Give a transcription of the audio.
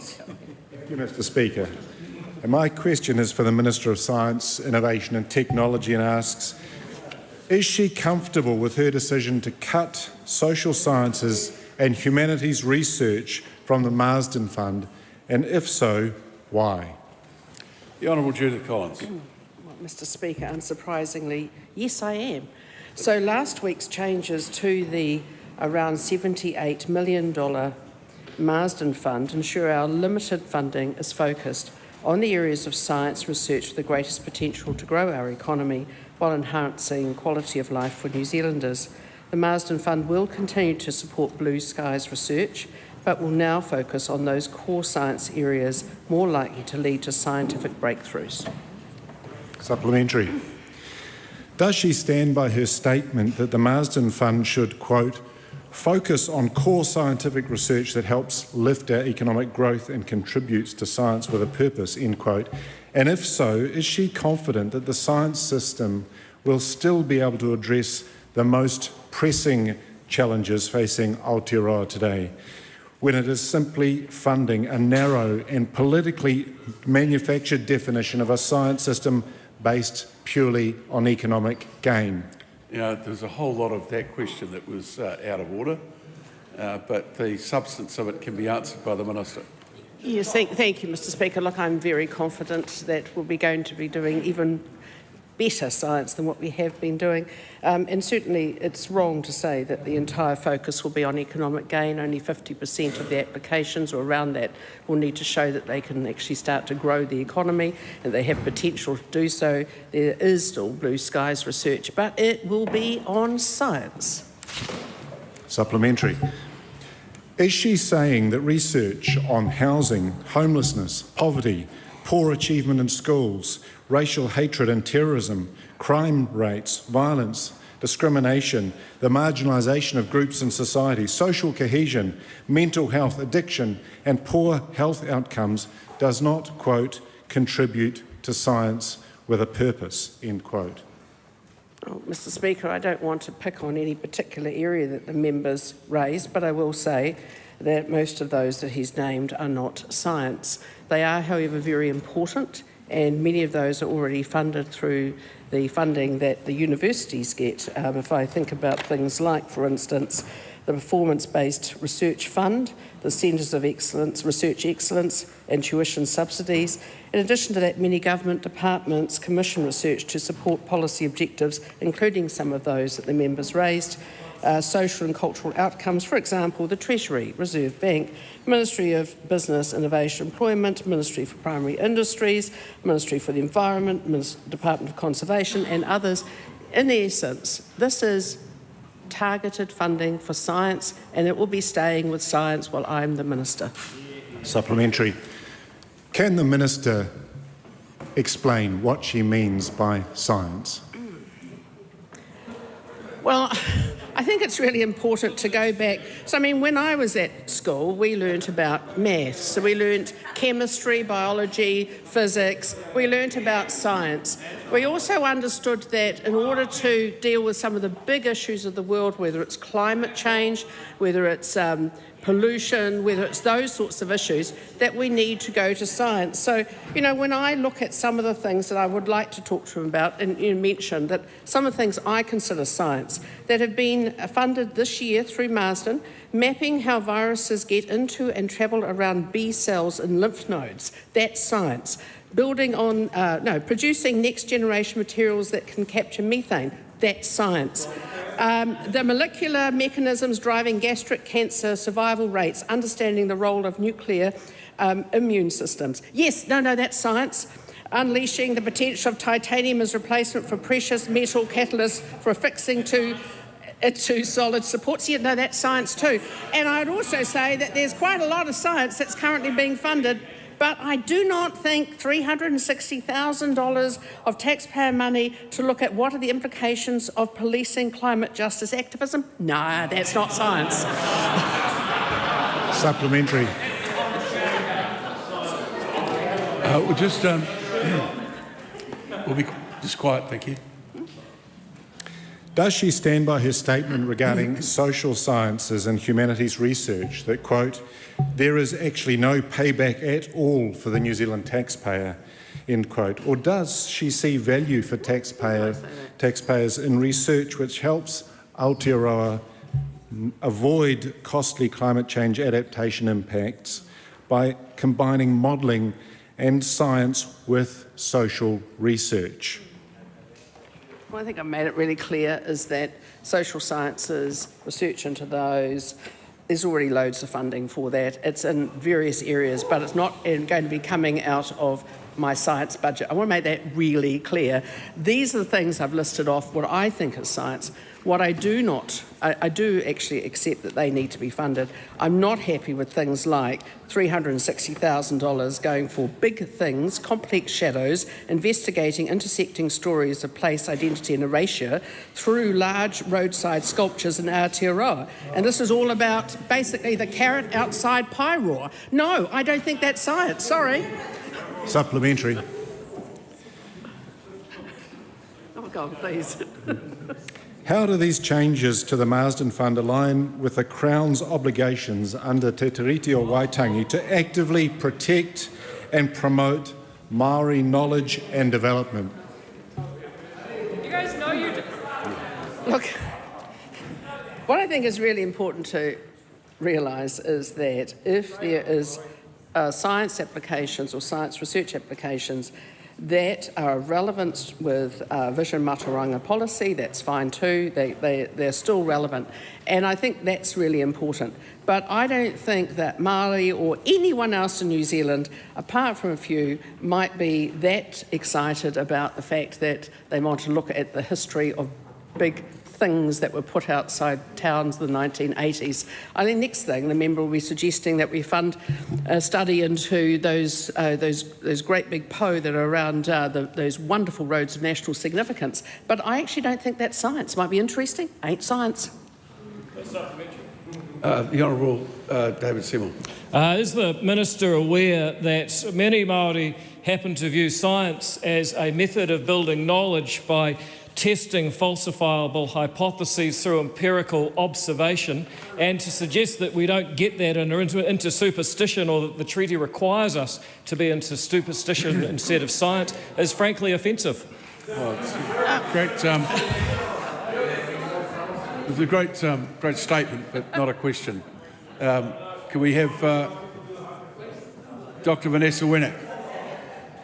Thank you, Mr. Speaker. And my question is for the Minister of Science, Innovation and Technology and asks, is she comfortable with her decision to cut social sciences and humanities research from the Marsden Fund, and if so, why? The Honourable Judith Collins. Well, Mr. Speaker, unsurprisingly, yes, I am. So last week's changes to the around $78 million Marsden Fund ensure our limited funding is focused on the areas of science research with the greatest potential to grow our economy while enhancing quality of life for New Zealanders. The Marsden Fund will continue to support blue skies research, but will now focus on those core science areas more likely to lead to scientific breakthroughs. Supplementary. Does she stand by her statement that the Marsden Fund should, quote, focus on core scientific research that helps lift our economic growth and contributes to science with a purpose, end quote? And if so, is she confident that the science system will still be able to address the most pressing challenges facing Aotearoa today, when it is simply funding a narrow and politically manufactured definition of a science system based purely on economic gain? There's a whole lot of that question that was out of order, but the substance of it can be answered by the Minister. Yes, thank you, Mr. Speaker. Look, I'm very confident that we're going to be doing even better science than what we have been doing. And certainly it's wrong to say that the entire focus will be on economic gain. Only 50% of the applications or around that will need to show that they can actually start to grow the economy and they have potential to do so. There is still blue skies research, but it will be on science. Supplementary. Is she saying that research on housing, homelessness, poverty, poor achievement in schools, racial hatred and terrorism, crime rates, violence, discrimination, the marginalisation of groups in society, social cohesion, mental health, addiction and poor health outcomes does not, quote, contribute to science with a purpose, end quote? Well, Mr. Speaker, I don't want to pick on any particular area that the members raised, but I will say that most of those that he's named are not science. They are, however, very important, and many of those are already funded through the funding that the universities get. If I think about things like, for instance, the Performance-Based Research Fund, the Centres of Excellence, Research Excellence and tuition subsidies. In addition to that, many government departments commission research to support policy objectives, including some of those that the members raised. Social and cultural outcomes, for example, the Treasury, Reserve Bank, Ministry of Business, Innovation, Employment, Ministry for Primary Industries, Ministry for the Environment, Department of Conservation and others. In essence, this is targeted funding for science, and it will be staying with science while I'm the Minister. Supplementary. Can the Minister explain what she means by science? Well, I think it's really important to go back. So, I mean, when I was at school, we learnt about maths. So we learnt chemistry, biology, physics. We learnt about science. We also understood that in order to deal with some of the big issues of the world, whether it's climate change, whether it's pollution, whether it's those sorts of issues, that we need to go to science. So, when I look at some of the things that I would like to talk to him about, and you mentioned that some of the things I consider science that have been funded this year through Marsden, mapping how viruses get into and travel around B cells in lymph nodes, that's science. Producing next generation materials that can capture methane, that's science. The molecular mechanisms driving gastric cancer survival rates, understanding the role of nuclear immune systems. Yes, that's science. Unleashing the potential of titanium as replacement for precious metal catalysts for affixing to solid supports. Yeah, that's science too. And I'd also say that there's quite a lot of science that's currently being funded, but I do not think $360,000 of taxpayer money to look at what are the implications of policing climate justice activism. No, that's not science. Supplementary. We'll be just quiet, thank you. Does she stand by her statement regarding social sciences and humanities research that, quote, there is actually no payback at all for the New Zealand taxpayer, end quote? Or does she see value for taxpayers in research which helps Aotearoa avoid costly climate change adaptation impacts by combining modelling and science with social research? Well, I think I've made it really clear is that social sciences, research into those, there's already loads of funding for that. It's in various areas, but it's not going to be coming out of my science budget. I want to make that really clear. These are the things I've listed off, what I think is science. What I do not, I do actually accept that they need to be funded. I'm not happy with things like $360,000 going for big things, complex shadows, investigating intersecting stories of place, identity and erasure through large roadside sculptures in Aotearoa. And this is all about basically the carrot outside pie raw. No, I don't think that's science, sorry. Supplementary. Oh God, please. How do these changes to the Marsden Fund align with the Crown's obligations under Te Tiriti o Waitangi to actively protect and promote Māori knowledge and development? You guys know you do. Look, what I think is really important to realise is that if there is science applications or science research applications that are relevant with Vision Mataranga policy, that's fine too. They're still relevant. And I think that's really important. But I don't think that Māori or anyone else in New Zealand, apart from a few, might be that excited about the fact that they want to look at the history of big things that were put outside towns in the 1980s. I think next thing, the member will be suggesting that we fund a study into those great big po that are around those wonderful roads of national significance. But I actually don't think that's science. Might be interesting, ain't science. The Honourable David Seymour. Is the Minister aware that many Māori happen to view science as a method of building knowledge by testing falsifiable hypotheses through empirical observation, and to suggest that we don't get that and are into superstition, or that the treaty requires us to be into superstition instead of science, is frankly offensive? Well, it's a great statement, but not a question. Can we have Dr. Vanessa Winnick?